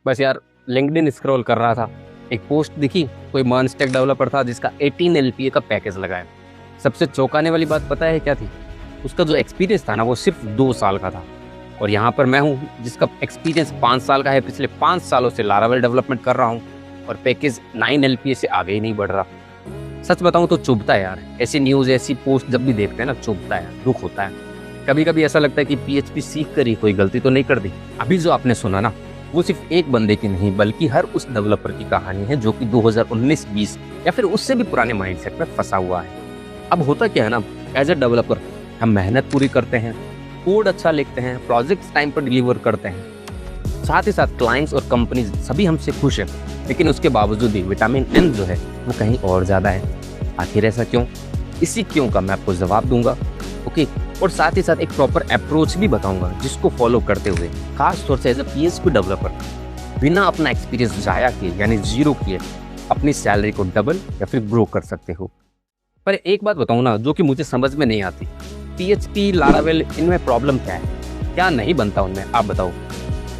बस यार LinkedIn scroll कर रहा था, एक पोस्ट दिखी, कोई मॉन्स्टैक डेवलपर था जिसका 18 LPA का पैकेज लगाया। सबसे चौंकाने वाली बात पता है क्या थी? उसका जो एक्सपीरियंस था ना वो सिर्फ 2 साल का था। और यहाँ पर मैं हूँ जिसका एक्सपीरियंस 5 साल का है, पिछले 5 सालों से लारावेल डेवलपमेंट कर रहा हूँ और पैकेज 9 LPA से आगे ही नहीं बढ़ रहा। सच बताऊँ तो चुभता है यार, ऐसी न्यूज़ ऐसी पोस्ट जब भी देखते हैं ना चुभता है, दुख होता है। कभी कभी ऐसा लगता है कि PHP सीख कर ही कोई गलती तो नहीं कर दी। अभी जो आपने सुना ना वो सिर्फ एक बंदे की नहीं बल्कि हर उस डेवलपर की कहानी है जो कि 2019-20 या फिर उससे भी पुराने माइंडसेट में फंसा हुआ है। अब होता क्या है ना, एज ए डेवलपर हम मेहनत पूरी करते हैं, कोड अच्छा लिखते हैं, प्रोजेक्ट्स टाइम पर डिलीवर करते हैं, साथ ही साथ क्लाइंट्स और कंपनीज सभी हमसे खुश हैं, लेकिन उसके बावजूद भी विटामिन N जो है वो कहीं और ज़्यादा है। आखिर ऐसा क्यों? इसी क्यों का मैं आपको जवाब दूंगा, ओके। और साथ ही साथ एक प्रॉपर अप्रोच भी बताऊंगा जिसको फॉलो करते हुए खास तौर से एज ए PHP डेवलपर बिना अपना एक्सपीरियंस जाया किए यानी जीरो किए अपनी सैलरी को डबल या फिर ग्रो कर सकते हो। पर एक बात बताऊं ना जो कि मुझे समझ में नहीं आती, PHP लारावेल इनमें प्रॉब्लम क्या है, क्या नहीं बनता उनमें, आप बताओ।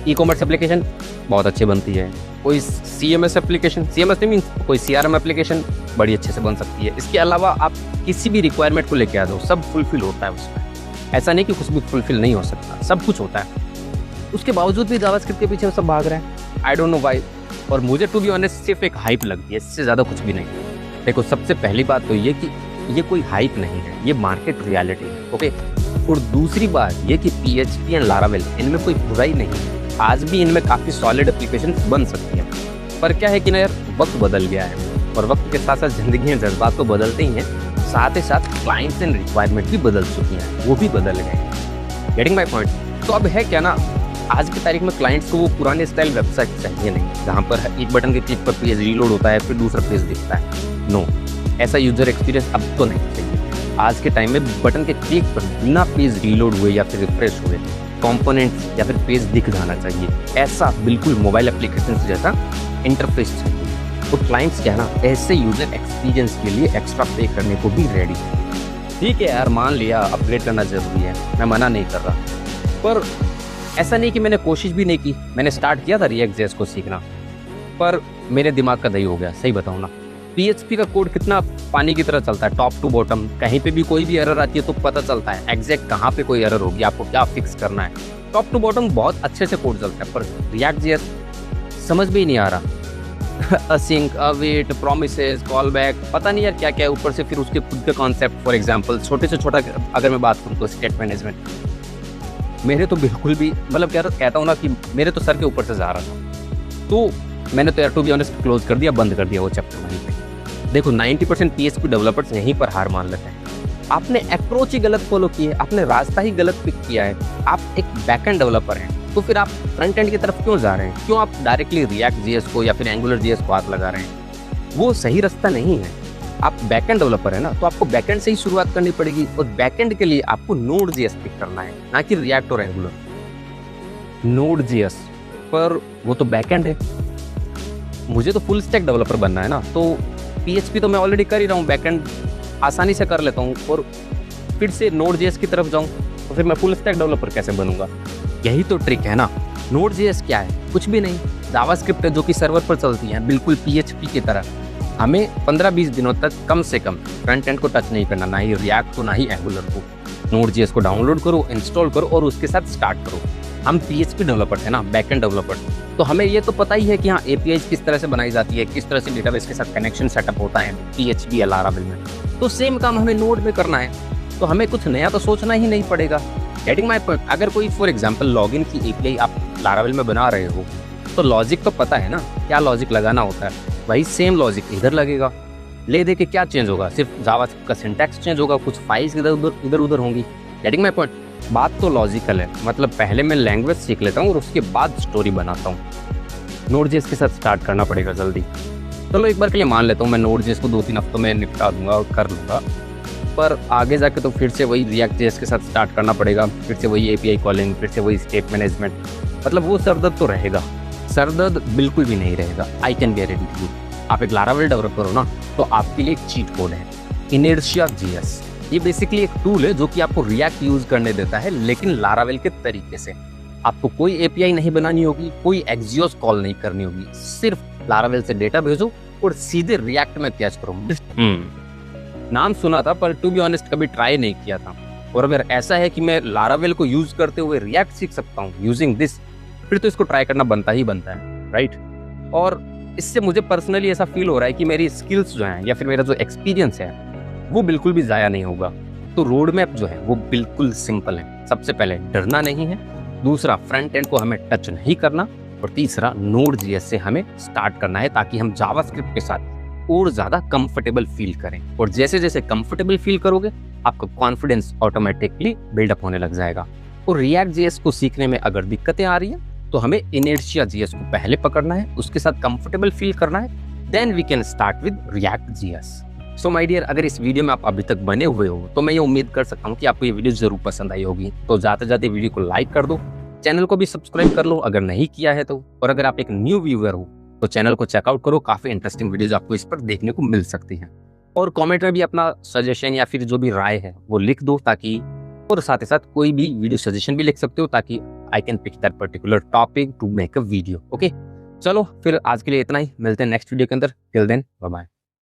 ई-कॉमर्स एप्लीकेशन बहुत अच्छी बनती है, कोई CMS एप्लीकेशन, CMS नहीं मीन्स कोई CRM एप्लीकेशन बड़ी अच्छे से बन सकती है। इसके अलावा आप किसी भी रिक्वायरमेंट को लेके आ दो, सब फुलफिल होता है उसमें। ऐसा नहीं कि कुछ भी फुलफिल नहीं हो सकता, सब कुछ होता है। उसके बावजूद भी जावास्क्रिप्ट के पीछे सब भाग रहे हैं, आई डोंट नो व्हाई। और मुझे टू बी ऑनेस्ट सिर्फ एक हाइप लगती है, इससे ज़्यादा कुछ भी नहीं। देखो सबसे पहली बात तो ये कि ये कोई हाइप नहीं है, ये मार्केट रियलिटी है, ओके। और दूसरी बात ये कि PHP एंड लारावेल इनमें कोई बुराई नहीं है, आज भी इनमें काफ़ी सॉलिड एप्लीकेशन बन सकती हैं। पर क्या है कि ना यार वक्त बदल गया है और वक्त के साथ साथ ज़िंदगी में जज्बात तो बदलते ही हैं, साथ ही साथ क्लाइंट्स एंड रिक्वायरमेंट भी बदल चुकी हैं, वो भी बदल गए। Getting my point? तो अब है क्या ना, आज की तारीख में क्लाइंट्स को वो पुराने स्टाइल वेबसाइट चाहिए नहीं जहाँ पर एक बटन के क्लिक पर पेज रीलोड होता है फिर दूसरा पेज दिखता है। नो, ऐसा यूजर एक्सपीरियंस अब तो नहीं चाहिए। आज के टाइम में बटन के क्लिक पर बिना पेज रीलोड हुए या फिर रिफ्रेश हुए कंपोनेंट्स या फिर पेज दिख जाना चाहिए, ऐसा बिल्कुल मोबाइल एप्लीकेशन जैसा इंटरफेस चाहिए। तो क्लाइंट्स क्या है ना, ऐसे यूजर एक्सपीरियंस के लिए एक्स्ट्रा पे करने को भी रेडी है। ठीक है यार, मान लिया अपग्रेड करना जरूरी है, मैं मना नहीं कर रहा, पर ऐसा नहीं कि मैंने कोशिश भी नहीं की। मैंने स्टार्ट किया था React.js को सीखना, पर मेरे दिमाग का दही हो गया, सही बताऊँ ना। PHP का कोड कितना पानी की तरह चलता है, टॉप टू बॉटम, कहीं पे भी कोई भी एरर आती है तो पता चलता है एग्जैक्ट कहाँ पे कोई एरर होगी, आपको क्या फिक्स करना है। टॉप टू बॉटम बहुत अच्छे से कोड चलता है, पर React.js समझ में ही नहीं आ रहा। Async, await, promises, call back, पता नहीं यार क्या क्या है, ऊपर से फिर उसके खुद के कॉन्सेप्ट। फॉर एग्जांपल छोटे से छोटा अगर मैं बात करूँ तो स्टेट मैनेजमेंट मेरे तो बिल्कुल भी मतलब क्या कहता हूँ ना कि मेरे तो सर के ऊपर से जा रहा था, तो मैंने तो यार टू बी ऑनेस्ट क्लोज कर दिया, बंद कर दिया वो चैप्टर वहीं पे। देखो 90% PHP डेवलपर्स यहीं पर हार मान लेते हैं। आपने अप्रोच ही गलत फॉलो की है, आपने रास्ता ही गलत पिक किया है। आप एक बैकएंड डेवलपर हैं तो फिर आप फ्रंट एंड की तरफ क्यों जा रहे हैं? क्यों आप डायरेक्टली React.js को या फिर AngularJS को हाथ लगा रहे हैं? वो सही रास्ता नहीं है। आप बैकएंड डेवलपर है ना, तो आपको बैकएंड से ही शुरुआत करनी पड़ेगी और बैकएंड के लिए आपको Node.js पिक करना है, ना कि React और Angular। Node.js पर वो तो बैकएंड है, मुझे तो फुल स्टैक डेवलपर बनना है ना, तो PHP तो मैं ऑलरेडी कर ही रहा हूँ, बैकएंड आसानी से कर लेता हूँ, और फिर से Node.js की तरफ जाऊँ तो फिर मैं फुल स्टैक डेवलपर कैसे बनूंगा? यही तो ट्रिक है ना। Node.js क्या है? कुछ भी नहीं, जावास्क्रिप्ट है जो कि सर्वर पर चलती है, बिल्कुल PHP की तरह। हमें 15-20 दिनों तक कम से कम फ्रंट एंड को टच नहीं करना, ना ही React को ना ही Angular को। Node.js को डाउनलोड करो, इंस्टॉल करो और उसके साथ स्टार्ट करो। हम PHP डेवलपर है ना, बैकएंड डेवलपर, तो हमें ये तो पता ही है कि हाँ APIs किस तरह से बनाई जाती है, किस तरह से डेटाबेस के साथ कनेक्शन सेटअप होता है PHP या लारावेल में। तो सेम काम हमें नोड में करना है, तो हमें कुछ नया तो सोचना ही नहीं पड़ेगा। Getting my point? अगर कोई फॉर एग्जाम्पल लॉगिन की API आप लारावेल में बना रहे हो तो लॉजिक तो पता है ना, क्या लॉजिक लगाना होता है, वही सेम लॉजिक इधर लगेगा। ले दे के क्या चेंज होगा? सिर्फ जावास्क्रिप्ट का सिंटैक्स चेंज होगा, कुछ फाइल्स इधर उधर होंगी। Getting my point? बात तो लॉजिकल है, मतलब पहले मैं लैंग्वेज सीख लेता हूँ और उसके बाद स्टोरी बनाता हूँ। Node.js के साथ स्टार्ट करना पड़ेगा जल्दी। चलो एक बार के लिए मान लेता हूँ मैं Node.js को 2-3 हफ्तों में निपटा दूंगा और कर लूँगा, पर आगे जाके तो फिर से वही React.js के साथ स्टार्ट करना पड़ेगा, फिर से वही API कॉलिंग, फिर से वही स्टेट मैनेजमेंट। मतलब वो सरदर्द तो रहेगा, सरदर्द बिल्कुल भी नहीं रहेगा। I can guarantee you. आप एक लारावेल डेवलपर हो ना, तो आपके लिए एक चीट कोड है, Inertia.js। ये बेसिकली एक टूल है जो कि आपको React यूज़ करने देता है, लेकिन लारावेल के तरीके से। आपको कोई एपीआई नहीं बनानी होगी, कोई एक्सियोस कॉल नहीं करनी होगी, सिर्फ लारावेल से डेटा भेजो और सीधे रिएक्ट में कैच करो। नाम सुना था पर टू बी ऑनेस्ट कभी ट्राई नहीं किया था। और अगर ऐसा है कि मैं लारावेल को यूज करते हुए रिएक्ट सीख सकता हूँ यूजिंग दिस, फिर तो इसको ट्राई करना बनता ही बनता है, राइट। और इससे मुझे पर्सनली ऐसा फील हो रहा है कि मेरी स्किल्स जो हैं या फिर मेरा जो एक्सपीरियंस है वो बिल्कुल भी ज़ाया नहीं होगा। तो रोड मैप जो है वो बिल्कुल सिंपल है। सबसे पहले डरना नहीं है, दूसरा फ्रंट एंड को हमें टच नहीं करना, और तीसरा Node.js से हमें स्टार्ट करना है ताकि हम जावास्क्रिप्ट के साथ और ज़्यादा कंफर्टेबल फील करें। और जैसे जैसे कंफर्टेबल फील करोगे आपका कॉन्फिडेंस ऑटोमेटिकली बिल्डअप होने लग जाएगा। और React.js को सीखने में अगर दिक्कतें आ रही हैं तो हमें Inertia.js को पहले पकड़ना है, उसके साथ कंफर्टेबल फील करना है, then we can start with React.js। So my dear, अगर इस वीडियो में आप अभी तक बने हुए हो तो मैं ये उम्मीद कर सकता हूँ कि आपको ये वीडियो जरूर पसंद आई होगी। तो जाते जाते वीडियो को लाइक कर दो, चैनल को भी सब्सक्राइब कर लो अगर नहीं किया है तो। और अगर आप एक न्यू व्यूअर हो तो चैनल को चेकआउट करो, काफी इंटरेस्टिंग वीडियोज आपको इस पर देखने को मिल सकती हैं। और कमेंट में भी अपना सजेशन या फिर जो भी राय है वो लिख दो, ताकि और साथ ही साथ कोई भी वीडियो सजेशन भी लिख सकते हो ताकि I can pick that particular topic to make a video. Okay, चलो फिर आज के लिए इतना ही, मिलते हैं नेक्स्ट वीडियो के अंदर। Till then bye bye.